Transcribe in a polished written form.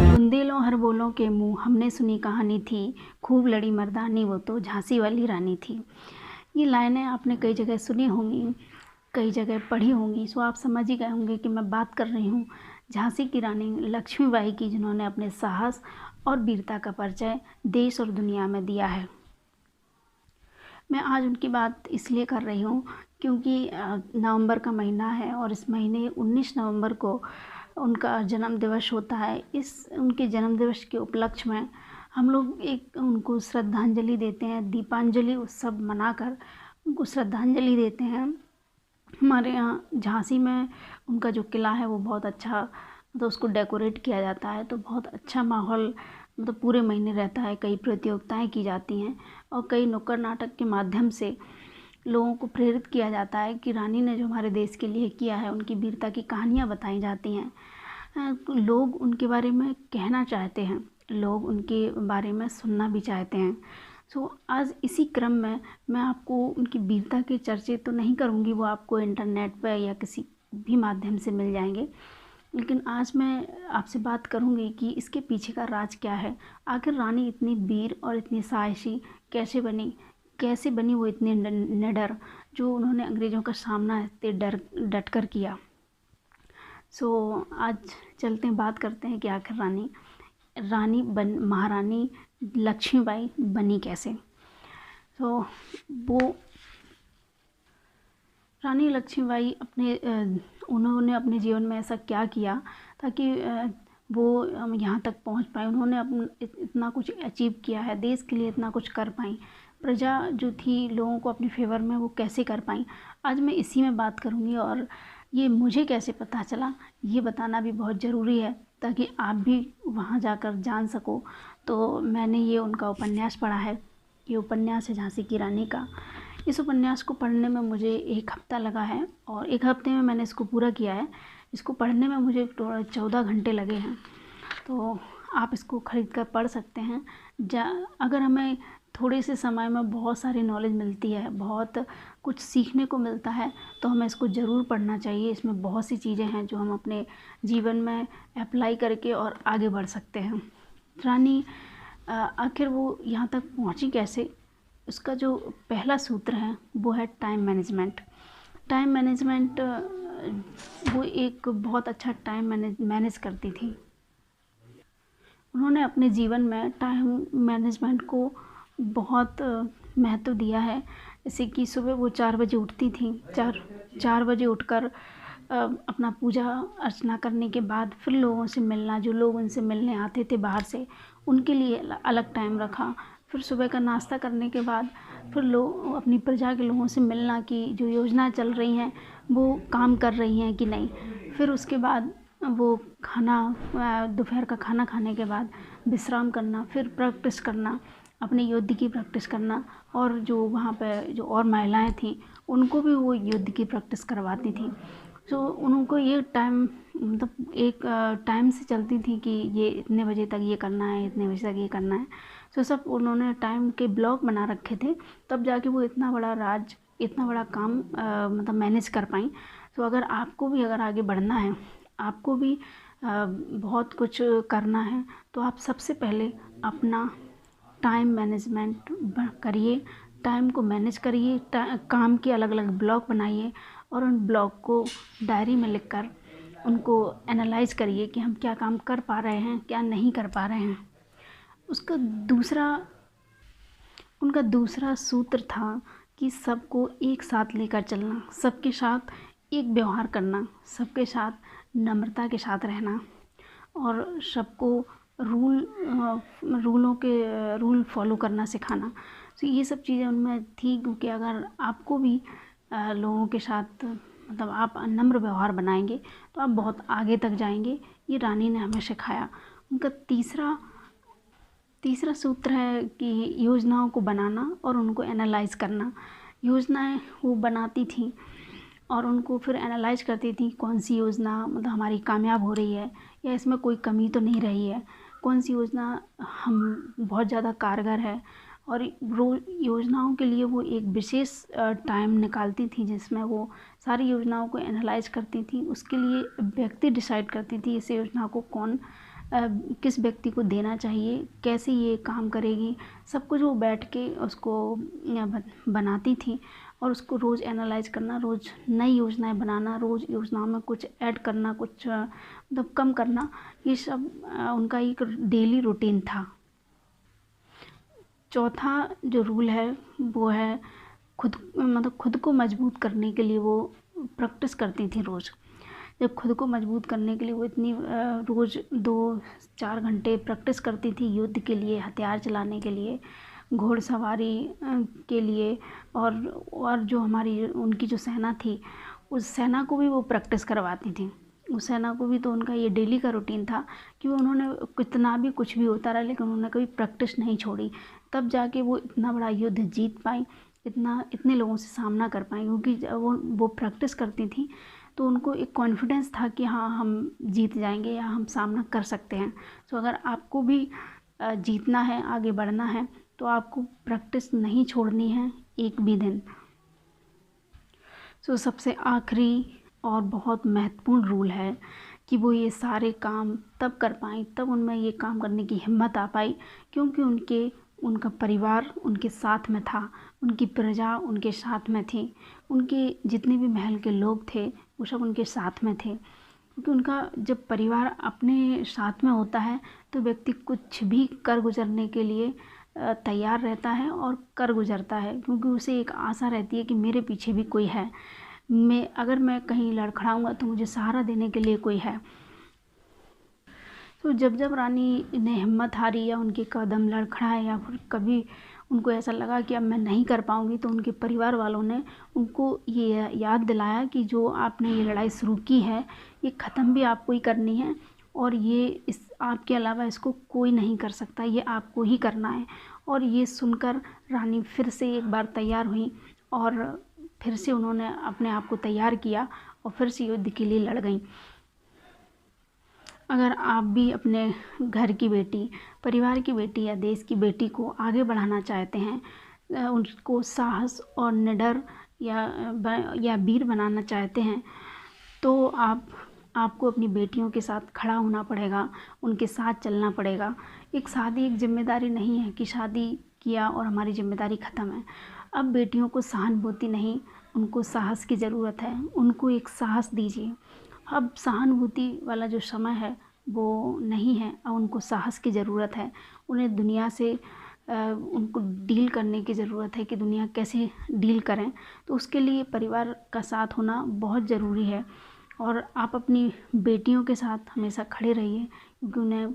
बुंदेलों हर बोलों के मुँह हमने सुनी कहानी थी, खूब लड़ी मर्दानी वो तो झांसी वाली रानी थी। ये लाइनें आपने कई जगह सुनी होंगी, कई जगह पढ़ी होंगी, सो आप समझ ही गए होंगे कि मैं बात कर रही हूँ झांसी की रानी लक्ष्मीबाई की, जिन्होंने अपने साहस और वीरता का परिचय देश और दुनिया में दिया है। मैं आज उनकी बात इसलिए कर रही हूँ क्योंकि नवंबर का महीना है और इस महीने 19 नवंबर को उनका जन्म दिवस होता है। इस उनके जन्म दिवस के उपलक्ष्य में हम लोग एक उनको श्रद्धांजलि देते हैं, दीपांजलि उत्सव मनाकर उनको श्रद्धांजलि देते हैं। हमारे यहाँ झांसी में उनका जो किला है वो बहुत अच्छा, मतलब उसको डेकोरेट किया जाता है, तो बहुत अच्छा माहौल मतलब पूरे महीने रहता है। कई प्रतियोगिताएं की जाती हैं और कई नुक्कड़ नाटक के माध्यम से लोगों को प्रेरित किया जाता है कि रानी ने जो हमारे देश के लिए किया है, उनकी वीरता की कहानियाँ बताई जाती हैं। लोग उनके बारे में कहना चाहते हैं, लोग उनके बारे में सुनना भी चाहते हैं। सो आज इसी क्रम में मैं आपको उनकी वीरता के चर्चे तो नहीं करूँगी, वो आपको इंटरनेट पर या किसी भी माध्यम से मिल जाएंगे, लेकिन आज मैं आपसे बात करूँगी कि इसके पीछे का राज क्या है। आखिर रानी इतनी वीर और इतनी साहसी कैसे बनी वो इतनी निडर, जो उन्होंने अंग्रेज़ों का सामना इतने डट कर किया। सो आज चलते हैं, बात करते हैं कि आखिर महारानी लक्ष्मीबाई बनी कैसे। तो वो रानी लक्ष्मीबाई उन्होंने अपने जीवन में ऐसा क्या किया ताकि वो यहाँ तक पहुँच पाए। उन्होंने इतना कुछ अचीव किया है, देश के लिए इतना कुछ कर पाई। प्रजा जो थी लोगों को अपने फेवर में वो कैसे कर पाई, आज मैं इसी में बात करूँगी। और ये मुझे कैसे पता चला ये बताना भी बहुत ज़रूरी है, ताकि आप भी वहाँ जाकर जान सको। तो मैंने ये उनका उपन्यास पढ़ा है, ये उपन्यास है झांसी की रानी का। इस उपन्यास को पढ़ने में मुझे 1 हफ़्ता लगा है और 1 हफ़्ते में मैंने इसको पूरा किया है। इसको पढ़ने में मुझे 14 घंटे लगे हैं। तो आप इसको ख़रीद कर पढ़ सकते हैं। अगर हमें थोड़े से समय में बहुत सारी नॉलेज मिलती है, बहुत कुछ सीखने को मिलता है, तो हमें इसको ज़रूर पढ़ना चाहिए। इसमें बहुत सी चीज़ें हैं जो हम अपने जीवन में अप्लाई करके और आगे बढ़ सकते हैं। रानी आखिर वो यहाँ तक पहुँची कैसे, उसका जो पहला सूत्र है वो है टाइम मैनेजमेंट। टाइम मैनेजमेंट, वो एक बहुत अच्छा टाइम मैनेज करती थी। उन्होंने अपने जीवन में टाइम मैनेजमेंट को बहुत महत्व दिया है। जैसे कि सुबह वो 4 बजे उठती थी, 4 बजे उठकर अपना पूजा अर्चना करने के बाद फिर लोगों से मिलना, जो लोग उनसे मिलने आते थे बाहर से, उनके लिए अलग टाइम रखा। फिर सुबह का नाश्ता करने के बाद फिर लोग अपनी प्रजा के लोगों से मिलना कि जो योजना चल रही हैं वो काम कर रही हैं कि नहीं। फिर उसके बाद वो दोपहर का खाना खाने के बाद विश्राम करना, फिर प्रैक्टिस करना, अपने युद्ध की प्रैक्टिस करना। और जो वहाँ पे जो और महिलाएं थीं उनको भी वो युद्ध की प्रैक्टिस करवाती थी। तो उनको ये टाइम, मतलब एक टाइम से चलती थी कि ये इतने बजे तक ये करना है, इतने बजे तक ये करना है। तो सब उन्होंने टाइम के ब्लॉक बना रखे थे, तब जाके वो इतना बड़ा काम मतलब मैनेज कर पाई। तो अगर आपको भी अगर आगे बढ़ना है, आपको भी बहुत कुछ करना है, तो आप सबसे पहले अपना टाइम मैनेजमेंट करिए, टाइम को मैनेज करिए, काम के अलग अलग ब्लॉक बनाइए और उन ब्लॉक को डायरी में लिखकर उनको एनालाइज करिए कि हम क्या काम कर पा रहे हैं, क्या नहीं कर पा रहे हैं। उनका दूसरा सूत्र था कि सबको एक साथ लेकर चलना, सबके साथ एक व्यवहार करना, सबके साथ नम्रता के साथ रहना और सबको रूल फॉलो करना सिखाना। तो ये सब चीज़ें उनमें थी, क्योंकि अगर आपको भी लोगों के साथ मतलब आप नम्र व्यवहार बनाएंगे तो आप बहुत आगे तक जाएंगे। ये रानी ने हमें सिखाया। उनका तीसरा सूत्र है कि योजनाओं को बनाना और उनको एनालाइज करना। योजनाएं वो बनाती थी और उनको फिर एनालाइज करती थी, कौन सी योजना मतलब हमारी कामयाब हो रही है या इसमें कोई कमी तो नहीं रही है, कौन सी योजना हम बहुत ज़्यादा कारगर है और रोज योजनाओं के लिए वो एक विशेष टाइम निकालती थी जिसमें वो सारी योजनाओं को एनालाइज करती थी। उसके लिए व्यक्ति डिसाइड करती थी इस योजना को कौन किस व्यक्ति को देना चाहिए, कैसे ये काम करेगी, सब कुछ वो बैठ के उसको बनाती थी। और उसको रोज़ एनालाइज करना, रोज़ नई योजनाएं बनाना, रोज़ योजनाओं में कुछ ऐड करना, कुछ मतलब कम करना, ये सब उनका एक डेली रूटीन था। चौथा जो रूल है वो है खुद को मजबूत करने के लिए वो प्रैक्टिस करती थी रोज़। जब खुद को मजबूत करने के लिए वो इतनी रोज़ 2-4 घंटे प्रैक्टिस करती थी युद्ध के लिए, हथियार चलाने के लिए, घोड़सवारी के लिए, और जो हमारी उनकी जो सेना थी उस सेना को भी वो प्रैक्टिस करवाती थी। उस सेना को भी तो उनका ये डेली का रूटीन था कि उन्होंने कितना भी कुछ भी होता रहा लेकिन उन्होंने कभी प्रैक्टिस नहीं छोड़ी। तब जाके वो इतना बड़ा युद्ध जीत पाई, इतने लोगों से सामना कर पाई, क्योंकि वो प्रैक्टिस करती थी तो उनको एक कॉन्फिडेंस था कि हाँ हम जीत जाएंगे या हम सामना कर सकते हैं। तो अगर आपको भी जीतना है, आगे बढ़ना है, तो आपको प्रैक्टिस नहीं छोड़नी है एक भी दिन। तो सबसे आखिरी और बहुत महत्वपूर्ण रूल है कि वो ये सारे काम तब कर पाई, तब उनमें ये काम करने की हिम्मत आ पाई क्योंकि उनका परिवार उनके साथ में था, उनकी प्रजा उनके साथ में थी, उनके जितने भी महल के लोग थे वो सब उनके साथ में थे। क्योंकि उनका जब परिवार अपने साथ में होता है तो व्यक्ति कुछ भी कर गुजरने के लिए तैयार रहता है और कर गुजरता है, क्योंकि उसे एक आशा रहती है कि मेरे पीछे भी कोई है, अगर मैं कहीं लड़खड़ाऊँगा तो मुझे सहारा देने के लिए कोई है। तो जब रानी ने हिम्मत हारी या उनके कदम लड़खड़ाए या फिर कभी उनको ऐसा लगा कि अब मैं नहीं कर पाऊँगी, तो उनके परिवार वालों ने उनको ये याद दिलाया कि जो आपने ये लड़ाई शुरू की है ये ख़त्म भी आपको ही करनी है, और ये आपके अलावा इसको कोई नहीं कर सकता, ये आपको ही करना है। और ये सुनकर रानी फिर से एक बार तैयार हुई और फिर से उन्होंने अपने आप को तैयार किया और फिर से युद्ध के लिए लड़ गईं। अगर आप भी अपने घर की बेटी, परिवार की बेटी या देश की बेटी को आगे बढ़ाना चाहते हैं, उनको साहस और निडर या वीर बनाना चाहते हैं, तो आपको अपनी बेटियों के साथ खड़ा होना पड़ेगा, उनके साथ चलना पड़ेगा। शादी एक जिम्मेदारी नहीं है कि शादी किया और हमारी जिम्मेदारी ख़त्म है। अब बेटियों को सहानुभूति नहीं, उनको साहस की ज़रूरत है, उनको एक साहस दीजिए। अब सहानुभूति वाला जो समय है वो नहीं है, अब उनको साहस की ज़रूरत है। उन्हें दुनिया से उनको डील करने की ज़रूरत है कि दुनिया कैसे डील करें, तो उसके लिए परिवार का साथ होना बहुत ज़रूरी है। और आप अपनी बेटियों के साथ हमेशा खड़े रहिए, क्योंकि उन्हें